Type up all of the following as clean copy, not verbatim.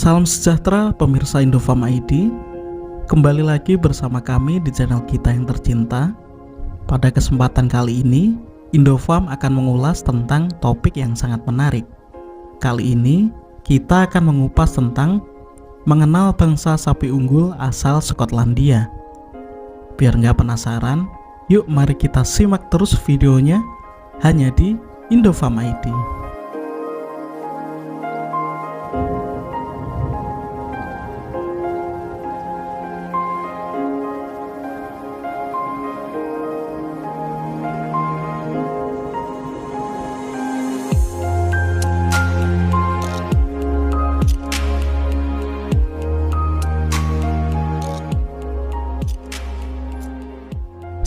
Salam sejahtera pemirsa Indofarm ID. Kembali lagi bersama kami di channel kita yang tercinta. Pada kesempatan kali ini, Indofarm akan mengulas tentang topik yang sangat menarik. Kali ini, kita akan mengupas tentang mengenal bangsa sapi unggul asal Skotlandia. Biar nggak penasaran, yuk mari kita simak terus videonya hanya di Indofarm ID.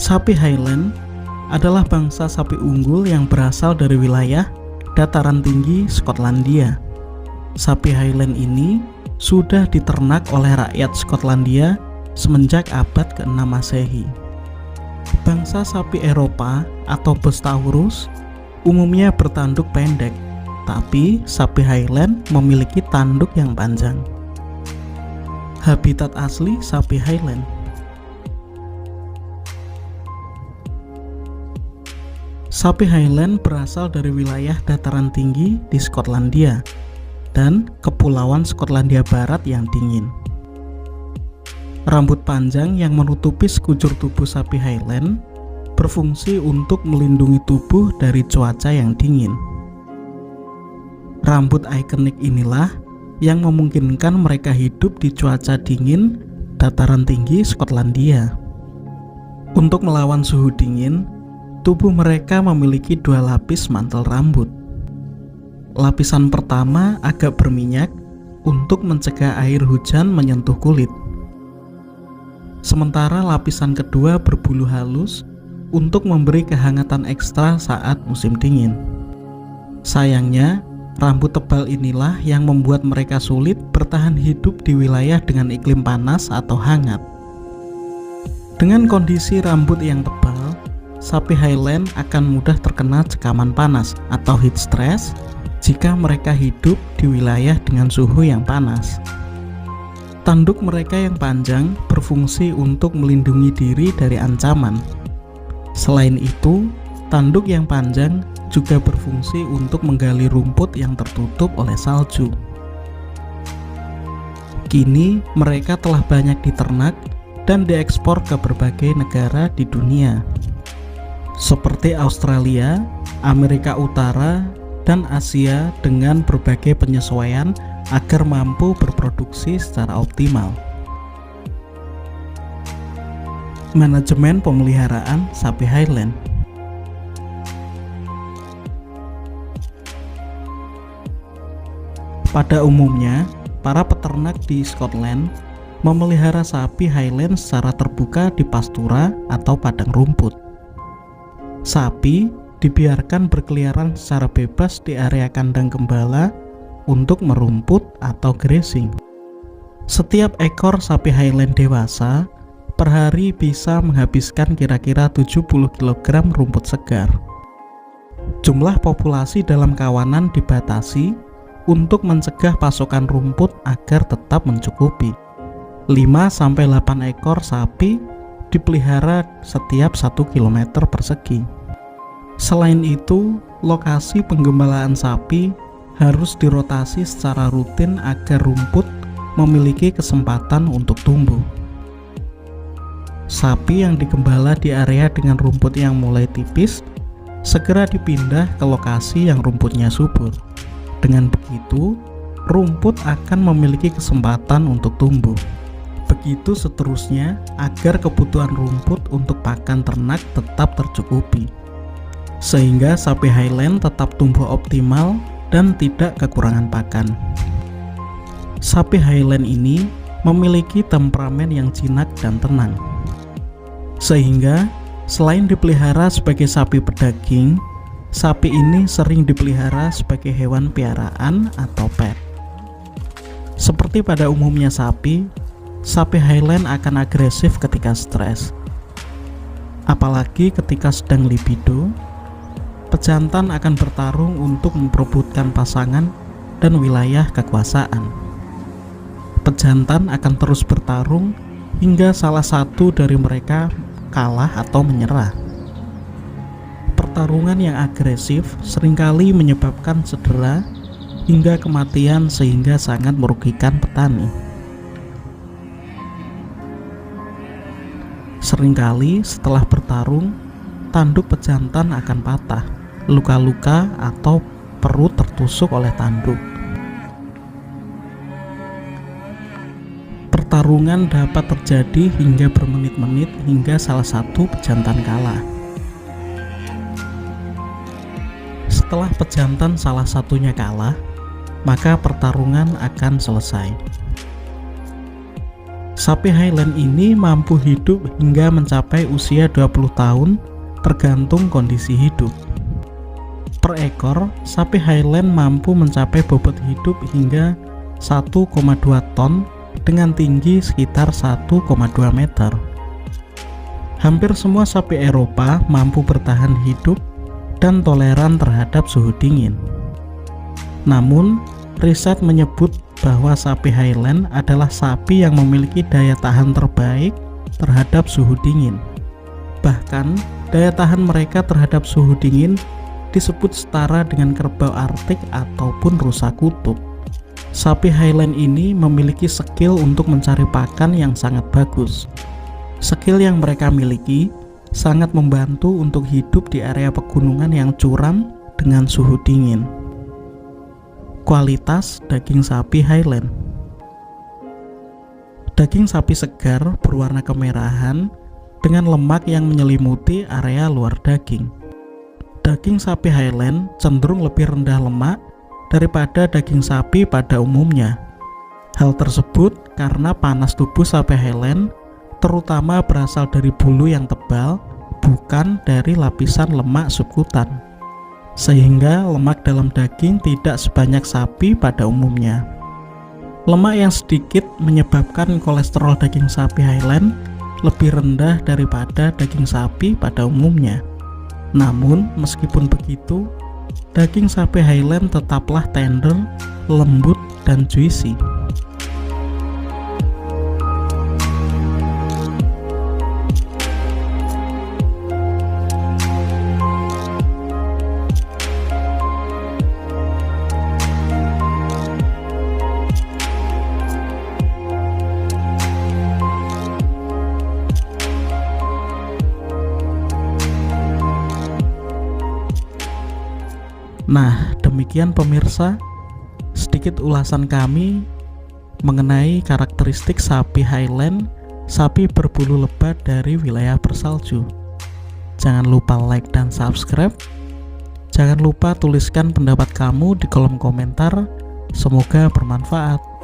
Sapi Highland adalah bangsa sapi unggul yang berasal dari wilayah dataran tinggi Skotlandia. Sapi Highland ini sudah diternak oleh rakyat Skotlandia semenjak abad ke-6 Masehi. Bangsa sapi Eropa atau Bos Taurus umumnya bertanduk pendek, tapi sapi Highland memiliki tanduk yang panjang. Habitat asli sapi Highland. Sapi Highland berasal dari wilayah dataran tinggi di Skotlandia dan Kepulauan Skotlandia Barat yang dingin. Rambut panjang yang menutupi sekujur tubuh sapi Highland berfungsi untuk melindungi tubuh dari cuaca yang dingin. Rambut ikonik inilah yang memungkinkan mereka hidup di cuaca dingin dataran tinggi Skotlandia. Untuk melawan suhu dingin, tubuh mereka memiliki dua lapis mantel rambut. Lapisan pertama agak berminyak untuk mencegah air hujan menyentuh kulit. Sementara lapisan kedua berbulu halus untuk memberi kehangatan ekstra saat musim dingin. Sayangnya, rambut tebal inilah yang membuat mereka sulit bertahan hidup di wilayah dengan iklim panas atau hangat. Dengan kondisi rambut yang tebal, sapi Highland akan mudah terkena cekaman panas atau heat stress jika mereka hidup di wilayah dengan suhu yang panas. Tanduk mereka yang panjang berfungsi untuk melindungi diri dari ancaman. Selain itu, tanduk yang panjang juga berfungsi untuk menggali rumput yang tertutup oleh salju. Kini, mereka telah banyak diternak dan diekspor ke berbagai negara di dunia, seperti Australia, Amerika Utara, dan Asia dengan berbagai penyesuaian agar mampu berproduksi secara optimal. Manajemen pemeliharaan sapi Highland. Pada umumnya, para peternak di Scotland memelihara sapi Highland secara terbuka di pastura atau padang rumput. Sapi dibiarkan berkeliaran secara bebas di area kandang gembala untuk merumput atau grazing. Setiap ekor sapi Highland dewasa per hari bisa menghabiskan kira-kira 70 kg rumput segar. Jumlah populasi dalam kawanan dibatasi untuk mencegah pasokan rumput agar tetap mencukupi. 5-8 ekor sapi dipelihara setiap 1 km persegi. Selain itu, lokasi penggembalaan sapi harus dirotasi secara rutin agar rumput memiliki kesempatan untuk tumbuh. Sapi yang digembala di area dengan rumput yang mulai tipis segera dipindah ke lokasi yang rumputnya subur. Dengan begitu, rumput akan memiliki kesempatan untuk tumbuh. Begitu seterusnya agar kebutuhan rumput untuk pakan ternak tetap tercukupi, sehingga sapi Highland tetap tumbuh optimal dan tidak kekurangan pakan. Sapi Highland ini memiliki temperamen yang jinak dan tenang, sehingga selain dipelihara sebagai sapi pedaging, sapi ini sering dipelihara sebagai hewan piaraan atau pet. Seperti pada umumnya sapi Highland akan agresif ketika stres, apalagi ketika sedang libido. Pejantan akan bertarung untuk memperebutkan pasangan dan wilayah kekuasaan. Pejantan akan terus bertarung hingga salah satu dari mereka kalah atau menyerah. Pertarungan yang agresif seringkali menyebabkan cedera hingga kematian sehingga sangat merugikan petani. Seringkali setelah bertarung, tanduk pejantan akan patah, luka-luka atau perut tertusuk oleh tanduk. Pertarungan dapat terjadi hingga bermenit-menit hingga salah satu pejantan kalah. Setelah pejantan salah satunya kalah, maka pertarungan akan selesai. Sapi Highland ini mampu hidup hingga mencapai usia 20 tahun tergantung kondisi hidup. Per ekor, sapi Highland mampu mencapai bobot hidup hingga 1,2 ton dengan tinggi sekitar 1,2 meter. Hampir semua sapi Eropa mampu bertahan hidup dan toleran terhadap suhu dingin. Namun, riset menyebut bahwa sapi Highland adalah sapi yang memiliki daya tahan terbaik terhadap suhu dingin. Bahkan, daya tahan mereka terhadap suhu dingin disebut setara dengan kerbau Arktik ataupun rusa kutub. Sapi Highland ini memiliki skill untuk mencari pakan yang sangat bagus. Skill yang mereka miliki sangat membantu untuk hidup di area pegunungan yang curam dengan suhu dingin. Kualitas daging sapi Highland. Daging sapi segar berwarna kemerahan dengan lemak yang menyelimuti area luar daging. Daging sapi Highland cenderung lebih rendah lemak daripada daging sapi pada umumnya. Hal tersebut karena panas tubuh sapi Highland terutama berasal dari bulu yang tebal, bukan dari lapisan lemak subkutan, sehingga lemak dalam daging tidak sebanyak sapi pada umumnya. Lemak yang sedikit menyebabkan kolesterol daging sapi Highland lebih rendah daripada daging sapi pada umumnya. Namun, meskipun begitu, daging sapi Highland tetaplah tender, lembut, dan juicy. Nah, demikian pemirsa, sedikit ulasan kami mengenai karakteristik sapi Highland, sapi berbulu lebat dari wilayah bersalju. Jangan lupa like dan subscribe. Jangan lupa tuliskan pendapat kamu di kolom komentar. Semoga bermanfaat.